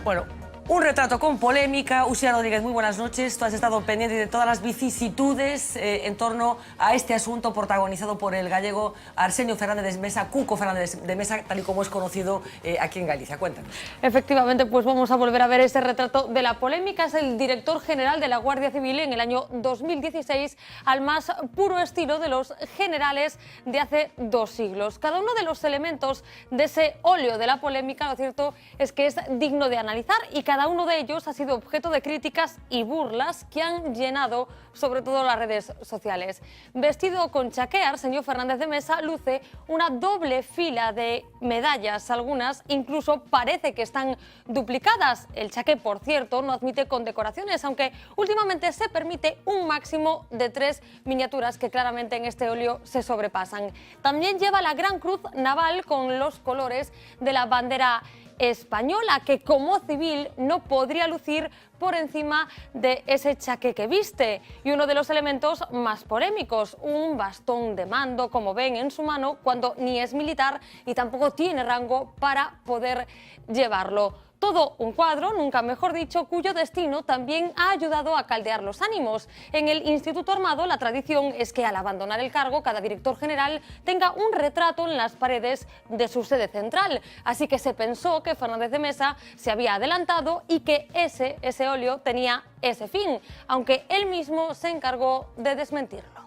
Bueno, un retrato con polémica. Uxía Rodríguez, muy buenas noches. Tú has estado pendiente de todas las vicisitudes en torno a este asunto protagonizado por el gallego Arsenio Fernández de Mesa, Cuco Fernández de Mesa, tal y como es conocido aquí en Galicia. Cuéntanos. Efectivamente, pues vamos a volver a ver ese retrato de la polémica. Es el director general de la Guardia Civil en el año 2016, al más puro estilo de los generales de hace 2 siglos. Cada uno de los elementos de ese óleo de la polémica, lo cierto es que es digno de analizar, y cada uno de ellos ha sido objeto de críticas y burlas que han llenado sobre todo las redes sociales. Vestido con chaqué, Arsenio Fernández de Mesa luce una doble fila de medallas, algunas incluso parece que están duplicadas. El chaqué, por cierto, no admite condecoraciones, aunque últimamente se permite un máximo de 3 miniaturas que claramente en este óleo se sobrepasan. También lleva la Gran Cruz Naval con los colores de la bandera española, que como civil no podría lucir por encima de ese chaqué que viste. Y uno de los elementos más polémicos, un bastón de mando, como ven en su mano, cuando ni es militar y tampoco tiene rango para poder llevarlo. Todo un cuadro, nunca mejor dicho, cuyo destino también ha ayudado a caldear los ánimos. En el Instituto Armado la tradición es que al abandonar el cargo cada director general tenga un retrato en las paredes de su sede central. Así que se pensó que Fernández de Mesa se había adelantado y que ese óleo tenía ese fin, aunque él mismo se encargó de desmentirlo.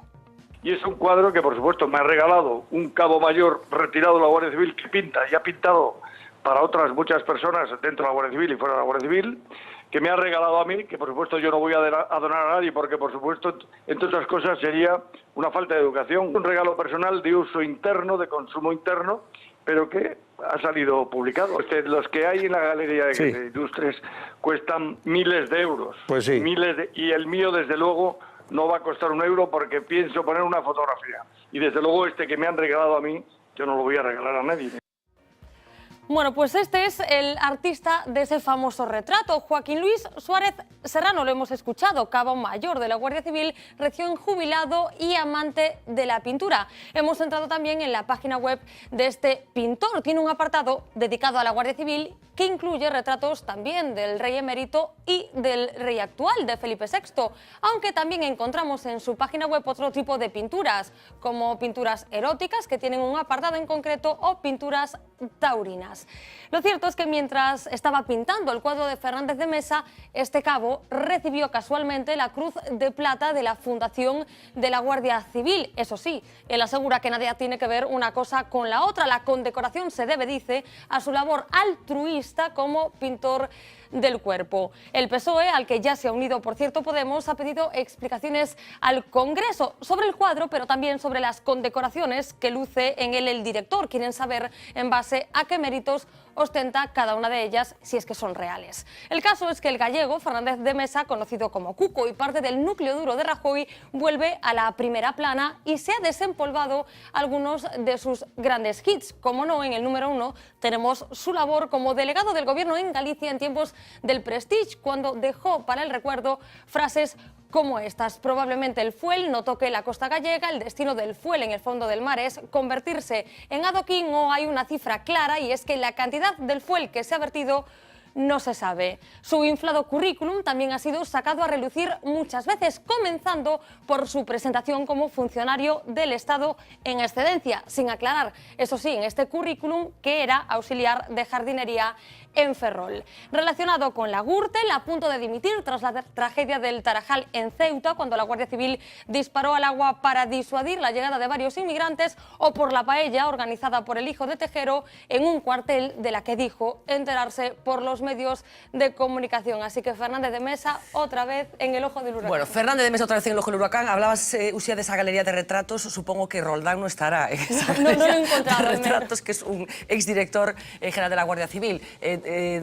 Y es un cuadro que, por supuesto, me ha regalado un cabo mayor retirado de la Guardia Civil que pinta y ha pintado para otras muchas personas dentro de la Guardia Civil y fuera de la Guardia Civil, que me ha regalado a mí, que por supuesto yo no voy a donar a nadie, porque por supuesto, entre otras cosas, sería una falta de educación. Un regalo personal de uso interno, de consumo interno, pero que ha salido publicado. Los que hay en la Galería de Ilustres cuestan miles de euros. Pues sí. Y el mío, desde luego, no va a costar un euro porque pienso poner una fotografía. Y desde luego este que me han regalado a mí, yo no lo voy a regalar a nadie. Bueno, pues este es el artista de ese famoso retrato, Joaquín Luis Suárez Serrano. Lo hemos escuchado, cabo mayor de la Guardia Civil, recién jubilado y amante de la pintura. Hemos entrado también en la página web de este pintor. Tiene un apartado dedicado a la Guardia Civil que incluye retratos también del rey emérito y del rey actual, de Felipe VI, aunque también encontramos en su página web otro tipo de pinturas, como pinturas eróticas, que tienen un apartado en concreto, o pinturas taurinas. Lo cierto es que mientras estaba pintando el cuadro de Fernández de Mesa, este cabo recibió casualmente la Cruz de Plata de la Fundación de la Guardia Civil. Eso sí, él asegura que nada tiene que ver una cosa con la otra. La condecoración se debe, dice, a su labor altruista como pintor del cuerpo. El PSOE, al que ya se ha unido, por cierto, Podemos, ha pedido explicaciones al Congreso sobre el cuadro, pero también sobre las condecoraciones que luce en él el director. Quieren saber en base a qué méritos ostenta cada una de ellas, si es que son reales. El caso es que el gallego Fernández de Mesa, conocido como Cuco y parte del núcleo duro de Rajoy, vuelve a la primera plana y se ha desempolvado algunos de sus grandes hits. Como no, en el número 1 tenemos su labor como delegado del gobierno en Galicia en tiempos del Prestige, cuando dejó para el recuerdo frases como estas: probablemente el fuel no toque la costa gallega, el destino del fuel en el fondo del mar es convertirse en adoquín, o hay una cifra clara y es que la cantidad del fuel que se ha vertido no se sabe. Su inflado currículum también ha sido sacado a relucir muchas veces, comenzando por su presentación como funcionario del Estado en excedencia, sin aclarar, eso sí, en este currículum, que era auxiliar de jardinería en Ferrol. Relacionado con la Gürtel, a punto de dimitir tras la tragedia del Tarajal en Ceuta, cuando la Guardia Civil disparó al agua para disuadir la llegada de varios inmigrantes, o por la paella organizada por el hijo de Tejero en un cuartel de la que dijo enterarse por los medios de comunicación. Así que Fernández de Mesa otra vez en el ojo del huracán. Bueno, Fernández de Mesa otra vez en el ojo del huracán. Hablabas, Uxía, de esa galería de retratos. Supongo que Roldán no estará en esa galería no lo he encontrado, de retratos, que es un exdirector general de la Guardia Civil.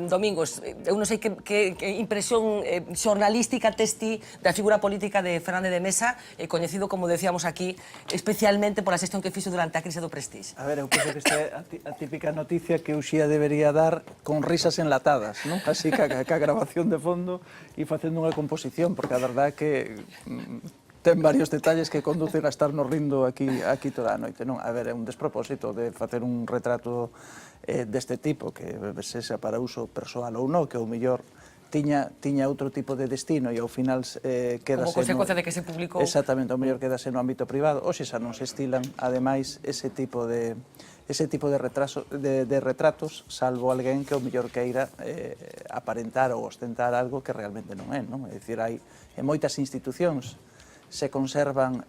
Domingos, eu non sei que impresión xornalística tes ti da figura política de Fernández de Mesa, coñecido, como decíamos aquí, especialmente pola xestión que fixo durante a crise do Prestige. A ver, eu penso que esta é a típica noticia que Uxía debería dar con risas enlatadas, non? Así que a grabación de fondo e facendo unha composición, porque a verdade é que ten varios detalles que conducen a estarnos rindo aquí toda a noite, non? A ver, é un despropósito de facer un retrato deste tipo, que sexa para uso persoal ou non, que o mellor tiña outro tipo de destino e ao final quedase... Como consecuencia de que se publicou... Exactamente, ao mellor quedase no ámbito privado. Oxe, xa non se estilan, ademais, ese tipo de retratos, salvo alguén que ao mellor queira aparentar ou ostentar algo que realmente non é, non? É dicir, hai en moitas institucións se conservan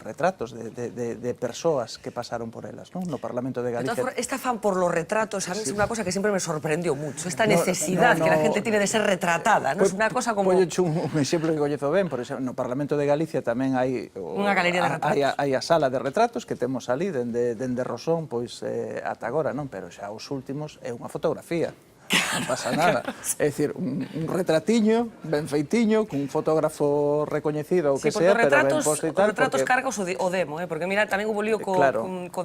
retratos de persoas que pasaron por elas, ¿no? No Parlamento de Galicia. Esta afán por los retratos, a mí es una cosa que siempre me sorprendió mucho, esta necesidad que la gente tiene de ser retratada, ¿no? Es una cosa como... Pois un exemplo que coñezo ben, por exemplo, no Parlamento de Galicia tamén hai... Unha galería de retratos. Hai a sala de retratos que temos ali, dende Rosón, pois, ata agora, non? Pero xa os últimos é unha fotografía. Non pasa nada. É dicir, un retratiño, ben feitiño, cun fotógrafo recoñecido ou que sea, pero ben posto e tal. Os retratos cargos o demo, porque mira, tamén hubo lío co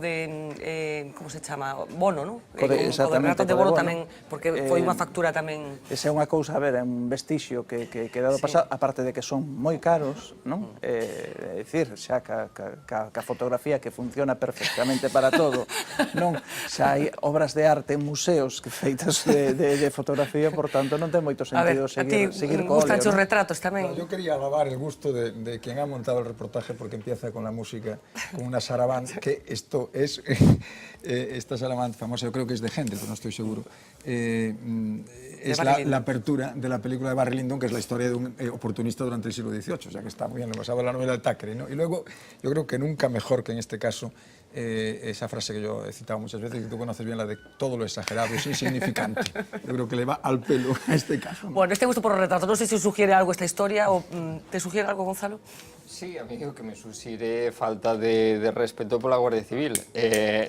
de, como se chama, Bono, non? Exactamente. Co de Bono tamén, porque foi unha factura tamén... Esa é unha cousa, a ver, é un vestixio que quedado pasado, aparte de que son moi caros, non? É dicir, xa ca fotografía que funciona perfectamente para todo, non? Xa hai obras de arte en museos que feitas de fotografía, por tanto, non ten moito sentido seguir co óleo. Gustan os retratos tamén. Yo quería alabar el gusto de quien ha montado el reportaje, porque empieza con la música, con una saraband, que esto es, esta saraband famosa, yo creo que es de Händel, pero no estoy seguro, es la apertura de la película de Barry Lyndon, que es la historia de un oportunista durante el siglo XVIII, o sea que está muy bien, lo basado en la novela del Thackeray, ¿no? Y luego, yo creo que nunca mejor que en este caso, esa frase que yo he citado muchas veces, y tú conoces bien, la de todo lo exagerado es insignificante. Yo creo que le va al pelo a este caso. Bueno, este gusto por los retratos, no sé si os sugiere algo esta historia, o te sugiere algo, Gonzalo? Sí, a mí o que me suxire falta de respeto pola Guardia Civil.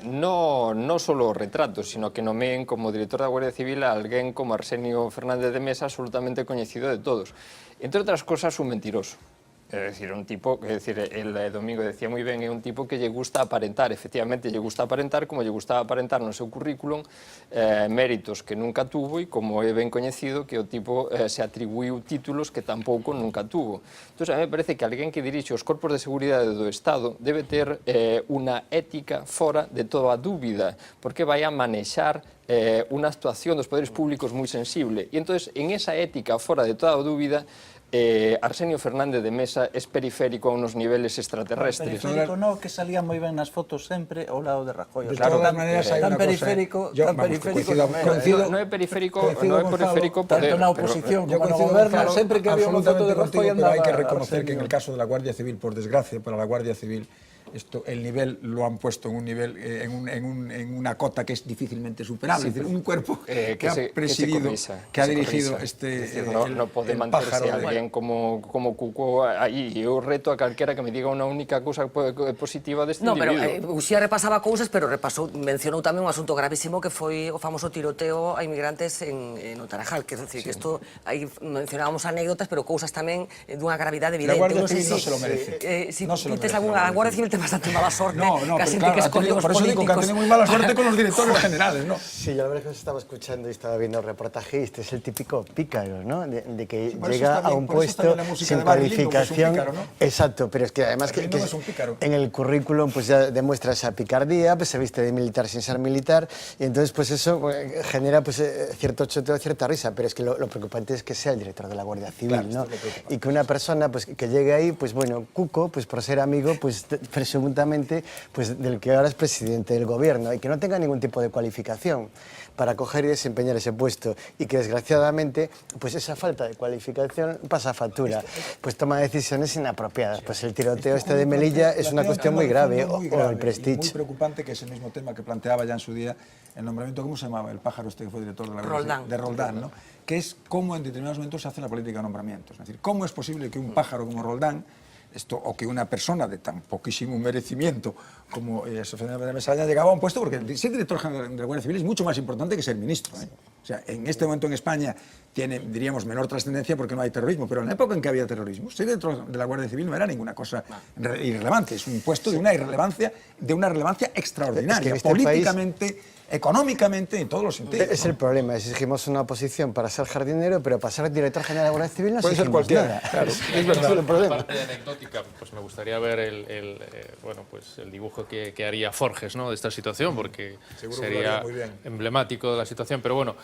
Non solo os retratos, sino que nomeen como director da Guardia Civil a alguén como Arsenio Fernández de Mesa, absolutamente coñecido de todos. Entre outras cosas, un mentiroso. É dicir, un tipo, el Domingo decía moi ben, é un tipo que lle gusta aparentar, efectivamente lle gusta aparentar, como lle gustaba aparentar no seu currículum méritos que nunca tuvo, e como é ben coñecido que o tipo se atribuiu títulos que tampouco nunca tuvo. Entón, a mí me parece que alguén que dirixe os corpos de seguridade do Estado debe ter unha ética fora de toda dúbida, porque vai a manexar unha actuación dos poderes públicos moi sensible. E entón, en esa ética fora de toda dúbida, Arsenio Fernández de Mesa es periférico a unos niveles extraterrestres. Periférico no, que salía moi ben nas fotos sempre ao lado de Rajoy. De todas maneras, hai unha periférico, tan periférico Non é periférico, tanto na oposición como no goberno, sempre que había unha foto de Rajoy andaba. Pero hay que reconocer que en el caso de la Guardia Civil, por desgracia para la Guardia Civil, el nivel lo han puesto en un nivel, en una cota que es difícilmente superable. Es decir, un cuerpo que ha presidido, que ha dirigido no pode manterse alguén como Cuco aí. Eu reto a calquera que me diga unha única cousa positiva deste individuo. No, pero Uxía repasaba cousas, pero mencionou tamén un asunto gravísimo que foi o famoso tiroteo a inmigrantes en Tarajal. Que decir, que isto, aí mencionábamos anécdotas, pero cousas tamén dunha gravidade evidente. La Guardia Civil no se lo merece. Si pites algunha, a Guardia Civil te bastante mala sorte. No, pero claro, por eso digo que ha tenido muy mala suerte con los directores generales, ¿no? Sí, yo la verdad es que os estaba escuchando y estaba viendo el reportaje, y este es el típico pícaro, ¿no? De que llega a un puesto sin cualificación. Exacto, pero es que además que en el currículum pues ya demuestra esa picardía, pues se viste de militar sin ser militar, y entonces pues eso genera pues cierto choteo, cierta risa, pero es que lo preocupante es que sea el director de la Guardia Civil, ¿no? Y que una persona pues que llegue ahí, pues bueno, Cuco, pues por ser amigo, pues presuntamente pues del que ahora es presidente del gobierno, y que no tenga ningún tipo de cualificación para coger y desempeñar ese puesto, y que desgraciadamente pues esa falta de cualificación pasa factura, pues toma decisiones inapropiadas. Pues el tiroteo de Melilla es una cuestión muy grave, o el Prestige. Muy preocupante, que es el mismo tema que planteaba ya en su día el nombramiento, ¿cómo se llamaba? El pájaro este que fue director de la Guardia de Roldán, ¿no? Que es cómo en determinados momentos se hace la política de nombramientos. Es decir, cómo es posible que un pájaro como Roldán, o que una persona de tan poquísimo merecimiento como Sofía de Mesa haya llegado a un puesto, porque ser director general de la Guardia Civil es mucho más importante que ser ministro, ¿eh? O sea, en este momento en España tiene, diríamos, menor trascendencia porque no hay terrorismo, pero en la época en que había terrorismo, ser director de la Guardia Civil no era ninguna cosa irrelevante, es un puesto de una relevancia extraordinaria, es que políticamente, económicamente, en todos los sentidos. Es el problema, exigimos una posición para ser jardinero, pero para ser director general de la Guardia Civil no Puede ser exigimos cualquiera, nada. claro, es verdad. Ese es el problema. Parte de anecdótica, pues me gustaría ver el dibujo que haría Forges, ¿no?, de esta situación, porque Seguro que lo sería haría muy bien. emblemático de la situación. Pero bueno,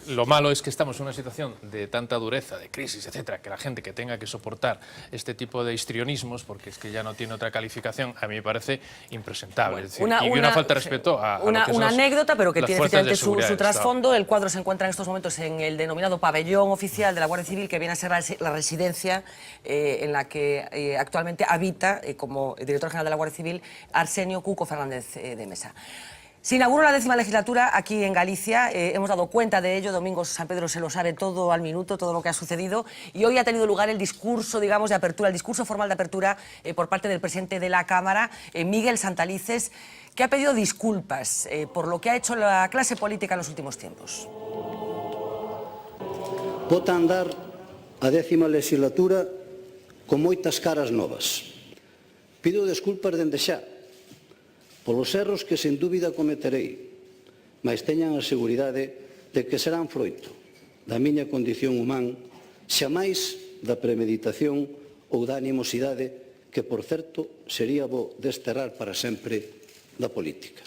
lo malo es que estamos en una situación de tanta dureza, de crisis, etcétera, que la gente que tenga que soportar este tipo de histrionismos, porque es que ya no tiene otra calificación, a mí me parece impresentable. Es decir, y una falta de respeto a lo que son una anécdota, pero que las tiene fuerzas de efectivamente seguridad su del Estado. trasfondo. El cuadro se encuentra en estos momentos en el denominado pabellón oficial de la Guardia Civil, que viene a ser la residencia en la que actualmente habita, como director general de la Guardia Civil, Arsenio Cuco Fernández de Mesa. Se inauguró la 10ª legislatura aquí en Galicia, hemos dado cuenta de ello, Domingos San Pedro se lo sabe todo al minuto, todo lo que ha sucedido, y hoy ha tenido lugar el discurso, digamos, de apertura, el discurso formal de apertura por parte del presidente de la Cámara, Miguel Santalices, que ha pedido disculpas por lo que ha hecho la clase política en los últimos tiempos. Bota a andar a 10ª legislatura con moitas caras novas. Pido desculpas dende xa polos erros que sen dúbida cometerei, mas teñan a seguridade de que serán froito da miña condición humán, xamais da premeditación ou da animosidade que, por certo, sería bo desterrar para sempre da política.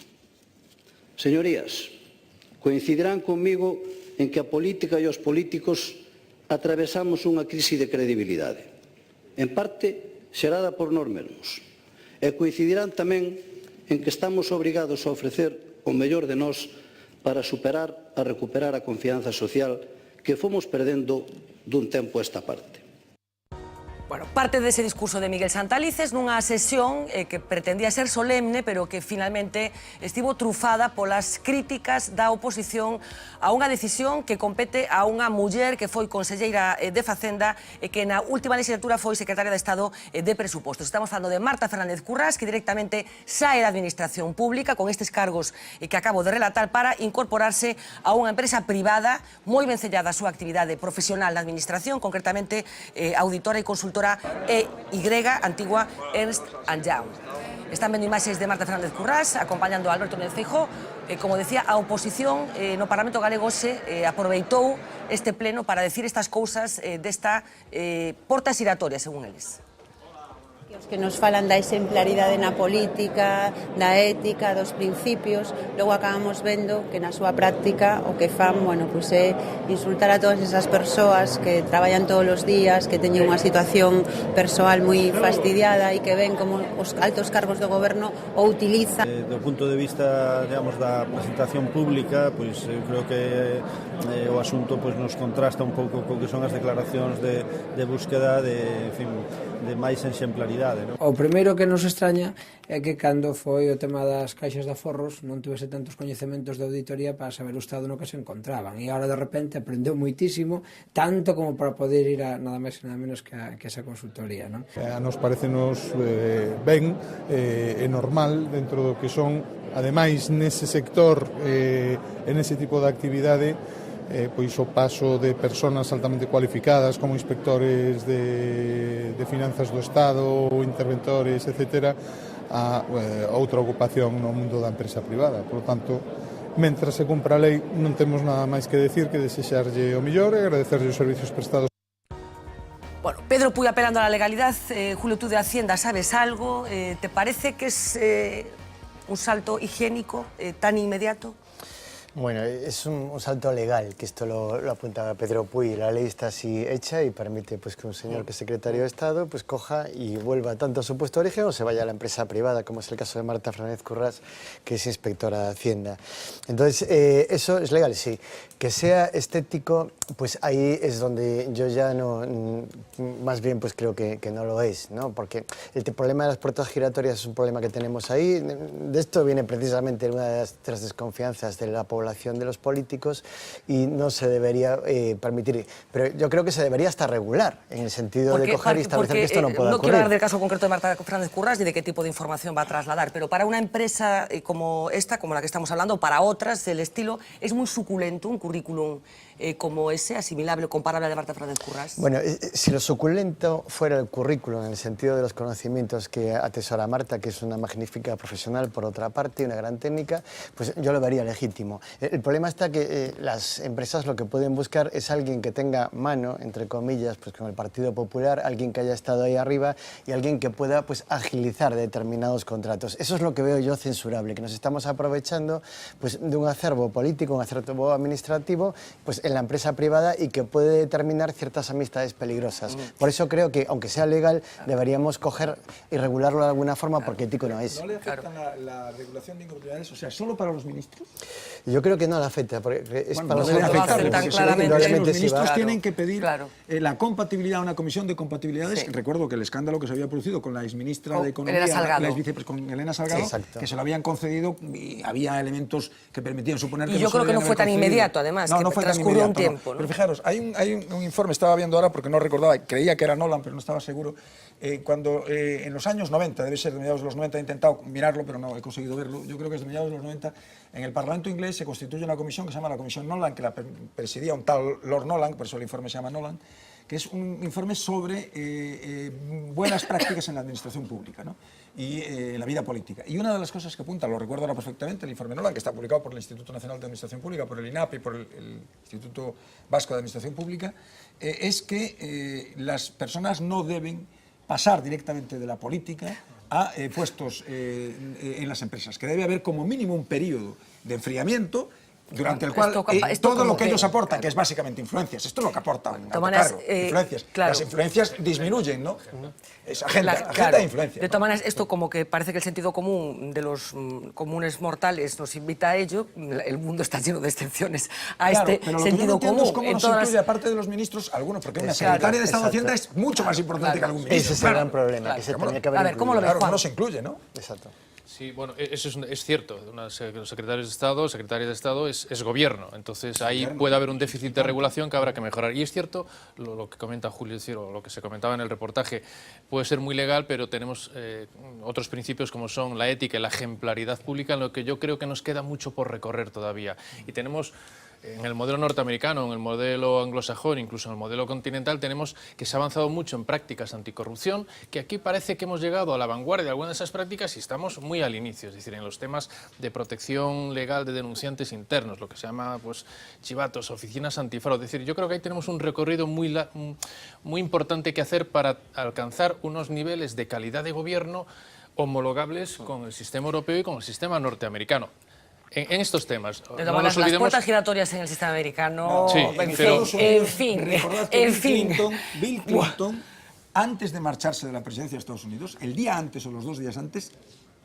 Señorías, coincidirán conmigo en que a política e os políticos atravesamos unha crise de credibilidade, en parte xerada por nós mesmos, e coincidirán tamén en que estamos obrigados a ofrecer o mellor de nós para superar a recuperar a confianza social que fomos perdendo dun tempo a esta parte. Bueno, parte dese discurso de Miguel Santalices nunha sesión que pretendía ser solemne, pero que finalmente estivo trufada polas críticas da oposición a unha decisión que compete a unha muller que foi conselleira de Facenda e que na última legislatura foi secretaria de Estado de Presupostos. Estamos falando de Marta Fernández Currás, que directamente sae da Administración Pública con estes cargos que acabo de relatar para incorporarse a unha empresa privada moi vencellada a súa actividade profesional na Administración, concretamente auditora e consultora EY, antigua Ernst & Young. Están vendo imaxes de Marta Fernández Currás acompañando a Alberto Núñez Feijóo. Como decía, a oposición no Parlamento galego se aproveitou este pleno para decir estas cousas desta porta xiratoria, según eles. Os que nos falan da exemplaridade na política, da ética, dos principios, logo acabamos vendo que na súa práctica o que fan, bueno, pues é insultar a todas esas persoas que traballan todos os días, que teñen unha situación persoal moi fastidiada e que ven como os altos cargos do goberno o utilizan. Do punto de vista, digamos, da presentación pública, pois eu creo que o asunto pois nos contrasta un pouco co que son as declaracións de búsqueda de, en fin, de máis exemplaridade. O primeiro que nos extraña é que cando foi o tema das caixas de aforros non tivese tantos coñecementos de auditoría para saber o estado no que se encontraban, e agora de repente aprendeu moitísimo, tanto como para poder ir a nada máis e nada menos que esa consultoría, non? A nos parecenos ben e normal dentro do que son, ademais nese sector en ese tipo de actividade, pois o paso de persoas altamente cualificadas como inspectores de finanzas do Estado ou interventores, etc., a outra ocupación no mundo da empresa privada. Por lo tanto, mentras se cumpra a lei, non temos nada máis que decir que desexarlle o mellor e agradecerlle os servizos prestados. Bueno, Pedro Puy apelando a la legalidad. Julio, tú de Hacienda sabes algo. ¿Te parece que es un salto higiénico tan inmediato? Bueno, es un salto legal, que esto lo apunta Pedro Puy. La ley está así hecha y permite pues, que un señor que es secretario de Estado pues, coja y vuelva tanto a su puesto de origen o se vaya a la empresa privada, como es el caso de Marta Fernández Currás, que es inspectora de Hacienda. Entonces, eso es legal, sí. Que sea estético, pues ahí es donde yo ya no, más bien pues creo que no lo es, ¿no? Porque el problema de las puertas giratorias es un problema que tenemos ahí. De esto viene precisamente una de las desconfianzas de la población de los políticos y no se debería permitir. Pero yo creo que se debería hasta regular, en el sentido de coger y establecer que esto no pueda ocurrir. No quiero hablar del caso concreto de Marta Fernández Currás ni de qué tipo de información va a trasladar, pero para una empresa como esta, como la que estamos hablando, para otras del estilo, es muy suculento un currículum como ese, asimilable o comparable a de Marta Fernández Currás? Bueno, si lo suculento fuera el currículum, en el sentido de los conocimientos que atesora Marta, que es una magnífica profesional por otra parte, una gran técnica, pues yo lo vería legítimo. El problema está que las empresas lo que pueden buscar es alguien que tenga mano, entre comillas, pues con el Partido Popular, alguien que haya estado ahí arriba y alguien que pueda pues agilizar determinados contratos. Eso es lo que veo yo censurable, que nos estamos aprovechando pues de un acervo político, un acervo administrativo, pues en la empresa privada y que puede determinar ciertas amistades peligrosas. Por eso creo que, aunque sea legal, deberíamos coger y regularlo de alguna forma, porque ético no es. ¿No le afecta la regulación de incompatibilidades? O sea, ¿solo para los ministros? Yo creo que no le afecta, porque es Bueno, para no los le afecta, porque claramente, los ministros tienen que pedir la compatibilidad a una comisión de compatibilidades. Sí. Recuerdo que el escándalo que se había producido con la exministra de Economía, Elena Salgado. con Elena Salgado, que se lo habían concedido y había elementos que permitían suponer que Y yo creo que no fue tan inmediato, además, que transcurrió un tiempo, ¿no? Pero fijaros, hay un informe, estaba viendo ahora porque no recordaba, creía que era Nolan, pero no estaba seguro, cuando en los años 90, debe ser de mediados de los 90, he intentado mirarlo, pero no he conseguido verlo, yo creo que es de mediados de los 90, en el Parlamento inglés se constituye una comisión que se llama la Comisión Nolan, que la presidía un tal Lord Nolan, por eso el informe se llama Nolan, que es un informe sobre buenas prácticas en la administración pública, ¿no? Y en la vida política. Y una de las cosas que apunta, lo recuerdo ahora perfectamente, el informe Nolan, que está publicado por el Instituto Nacional de Administración Pública, por el INAP y por el Instituto Vasco de Administración Pública, es que las personas no deben pasar directamente de la política a puestos en las empresas, que debe haber como mínimo un periodo de enfriamiento durante el cual todo lo que ellos aportan, que es básicamente influencias, esto es lo que aportan, influencias. Claro. Las influencias disminuyen, ¿no? Es agenda de influencia. De todas maneras, esto como que parece que el sentido común de los comunes mortales nos invita a ello, el mundo está lleno de excepciones a este sentido común. Es cómo nos incluye, aparte de los ministros, algunos, porque una secretaria de Estado de Hacienda es mucho más importante que algún ministro. Ese es el gran problema, que se tenía que haber incluido. A ver, ¿cómo lo ves, Juan? Claro, no se incluye, ¿no? Exacto. Sí, bueno, eso es cierto. Los secretarios de Estado, secretaria de Estado es gobierno. Entonces ahí puede haber un déficit de regulación que habrá que mejorar. Y es cierto, lo que comenta Julio, o lo que se comentaba en el reportaje, puede ser muy legal, pero tenemos otros principios como son la ética y la ejemplaridad pública, en lo que yo creo que nos queda mucho por recorrer todavía. Y tenemos... En el modelo norteamericano, en el modelo anglosajón, incluso en el modelo continental, tenemos que se ha avanzado mucho en prácticas anticorrupción, que aquí parece que hemos llegado a la vanguardia de algunas de esas prácticas y estamos muy al inicio, es decir, en los temas de protección legal de denunciantes internos, lo que se llama pues, chivatos, oficinas antifraude. Es decir, yo creo que ahí tenemos un recorrido muy importante que hacer para alcanzar unos niveles de calidad de gobierno homologables con el sistema europeo y con el sistema norteamericano. En estos temas. De todas maneras, las puertas giratorias en el sistema americano... Sí, en fin. Recordad que Bill Clinton, antes de marcharse de la presidencia de Estados Unidos, el día antes o los 2 días antes,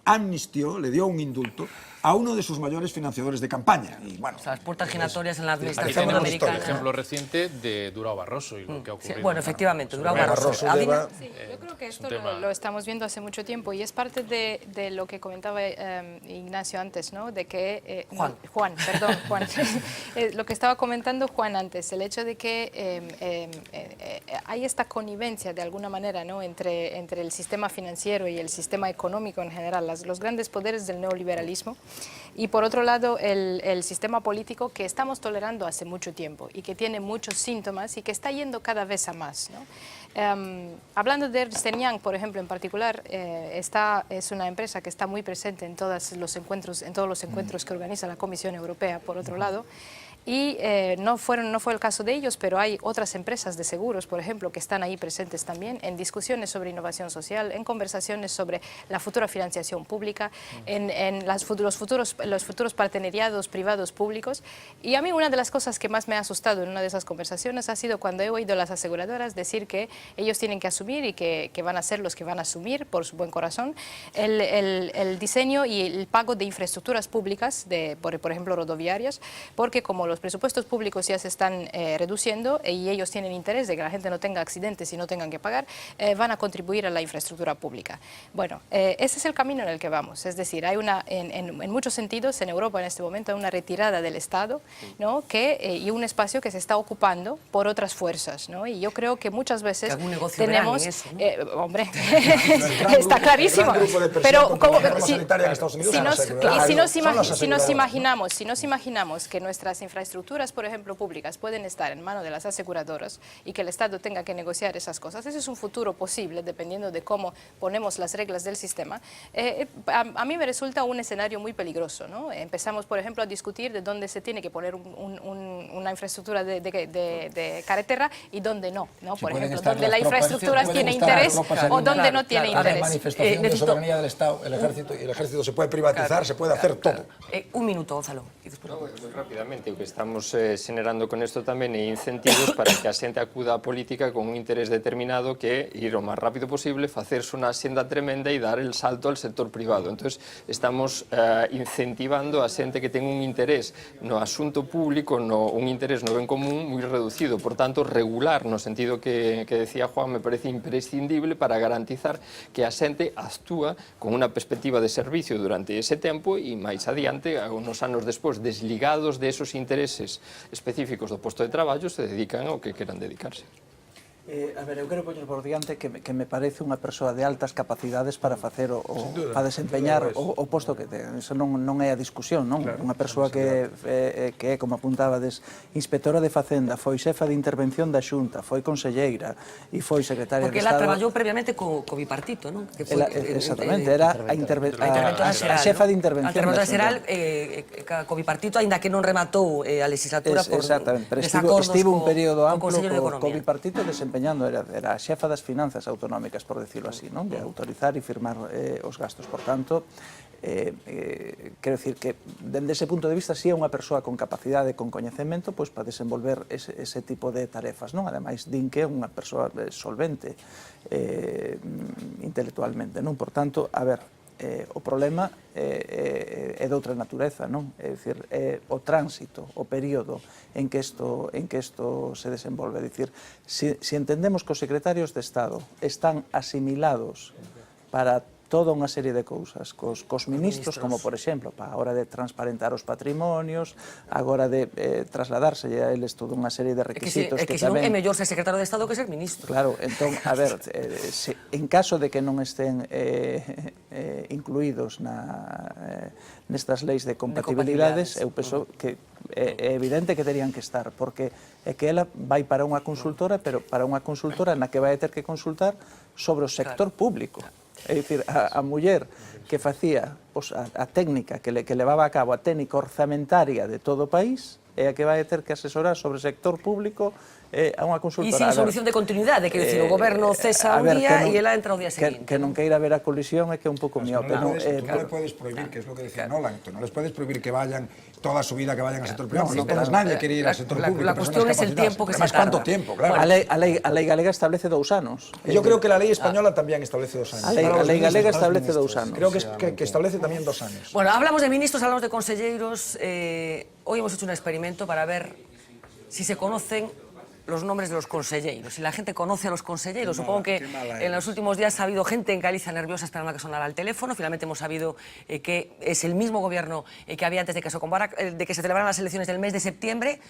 amnistió, le dio un indulto a uno de sus mayores financiadores de campaña. Y, bueno, o sea, las puertas giratorias en la administración norteamericana. americana. El ejemplo reciente de Durão Barroso y lo que ha ocurrido. Sí, bueno, efectivamente, Durão Barroso. Sí, yo creo que esto lo estamos viendo hace mucho tiempo y es parte de lo que comentaba Ignacio antes, ¿no? De que... Juan. Lo que estaba comentando Juan antes, el hecho de que hay esta connivencia de alguna manera, ¿no? entre el sistema financiero y el sistema económico en general, los grandes poderes del neoliberalismo, y por otro lado el sistema político que estamos tolerando hace mucho tiempo y que tiene muchos síntomas y que está yendo cada vez a más, ¿no? Hablando de Ernst & Young, por ejemplo, en particular, es una empresa que está muy presente en todos los encuentros que organiza la Comisión Europea, por otro lado. Y no fue el caso de ellos, pero hay otras empresas de seguros, por ejemplo, que están ahí presentes también en discusiones sobre innovación social, en conversaciones sobre la futura financiación pública, en los futuros partenariados privados públicos. Y a mí una de las cosas que más me ha asustado en una de esas conversaciones ha sido cuando he oído a las aseguradoras decir que ellos tienen que asumir y que van a ser los que van a asumir por su buen corazón el diseño y el pago de infraestructuras públicas, por ejemplo, rodoviarias, porque como los presupuestos públicos ya se están reduciendo y ellos tienen interés de que la gente no tenga accidentes y no tengan que pagar, van a contribuir a la infraestructura pública. Bueno, ese es el camino en el que vamos, es decir, hay en muchos sentidos en Europa en este momento hay una retirada del Estado, ¿no? Y un espacio que se está ocupando por otras fuerzas, ¿no? Y yo creo que muchas veces tenemos... Eso, ¿no? Hombre, está clarísimo, pero si nos imaginamos que nuestras infraestructuras infraestructuras, por ejemplo, públicas, pueden estar en manos de las aseguradoras y que el Estado tenga que negociar esas cosas, ese es un futuro posible, dependiendo de cómo ponemos las reglas del sistema. A mí me resulta un escenario muy peligroso, ¿no? Empezamos, por ejemplo, a discutir de dónde se tiene que poner una infraestructura de carretera y dónde no, ¿no? Por ejemplo, donde la infraestructura tiene interés o donde no tiene interés. Manifestación de soberanía del Estado, el ejército se puede privatizar, se puede hacer todo. Un minuto, Gonzalo. Muy rápidamente, o que estamos generando con isto tamén é incentivos para que a xente acuda á política con un interés determinado que é ir o máis rápido posible, facerse unha xenda tremenda e dar el salto al sector privado. Entón, estamos incentivando a xente que ten un interés no asunto público, un interés no ben común moi reducido. Por tanto, regular no sentido que decía Juan me parece imprescindible para garantizar que a xente actúa con unha perspectiva de servicio durante ese tempo e máis adiante, unos anos despois, desligados de esos intereses específicos do posto de traballo, se dedican ao que queran dedicarse. A ver, eu quero poñer por diante que me parece unha persoa de altas capacidades para facer para desempeñar o posto que ten. Eso non é a discusión, non? Unha persoa que é, como apuntades, inspectora de Facenda, foi xefa de intervención da Xunta, foi conselleira e foi secretaria de Estado. Porque ela traballou previamente co bipartito, non? Exactamente, era a xefa de intervención da Xunta. A xeral co bipartito, aínda que non rematou a legislatura por desacordos estivo un período amplo co bipartito desempeñando, era a xefa das finanzas autonómicas, por decirlo así, non? De autorizar e firmar os gastos. Por tanto, quero dicir que, dende ese punto de vista, si é unha persoa con capacidade, con coñecemento, pois para desenvolver ese tipo de tarefas, non? Ademais, din que é unha persoa solvente intelectualmente, non? Por tanto, a ver, o problema é de outra natureza, non? É dicir, o tránsito, o período en que isto se desenvolve. É dicir, se entendemos que os secretarios de Estado están asimilados para toda unha serie de cousas cos ministros, como por exemplo, a hora de transparentar os patrimonios, agora de trasladarse a eles toda unha serie de requisitos que tamén... É mellor ser secretario de Estado que ser ministro. Claro, entón, a ver, en caso de que non estén incluídos nestas leis de compatibilidades, eu penso que é evidente que terían que estar, porque é que ela vai para unha consultora, pero para unha consultora na que vai ter que consultar sobre o sector público. É dicir, a muller que facía a técnica que levaba a cabo a técnica orzamentaria de todo o país é a que vai ter que asesorar sobre o sector público a unha consultora. E sin solución de continuidade, quero dicir, o goberno cesa un día e ela entra o día seguinte. Que non queira ver a colisión é que é un pouco miope. Tú non le puedes prohibir, que es lo que decía Nolan, tú no les puedes prohibir que vayan toda su vida que vayan al sector privado. No todas, nadie quiere ir al sector público. La cuestión es el tiempo que se tarda. Además, ¿cuánto tiempo? Claro. A lei galega establece 2 anos. Yo creo que la ley española también establece 2 años. A lei galega establece 2 anos. Creo que establece también 2 años. Bueno, hablamos de ministros, hablamos de conselleiros. Hoy hemos hecho un experimento para ver si se conocen los nombres de los conselleiros, si la gente conoce a los conselleiros. Supongo que en los últimos días ha habido gente en Galicia nerviosa esperando a que sonara el teléfono. Finalmente hemos sabido que es el mismo gobierno que había antes de que se celebraran las elecciones del mes de septiembre.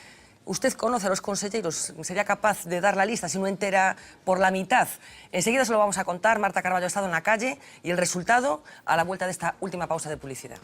¿Usted conoce a los conselleiros? ¿Sería capaz de dar la lista, si no entera, por la mitad? Enseguida se lo vamos a contar. Marta Carballo ha estado en la calle y el resultado a la vuelta de esta última pausa de publicidad.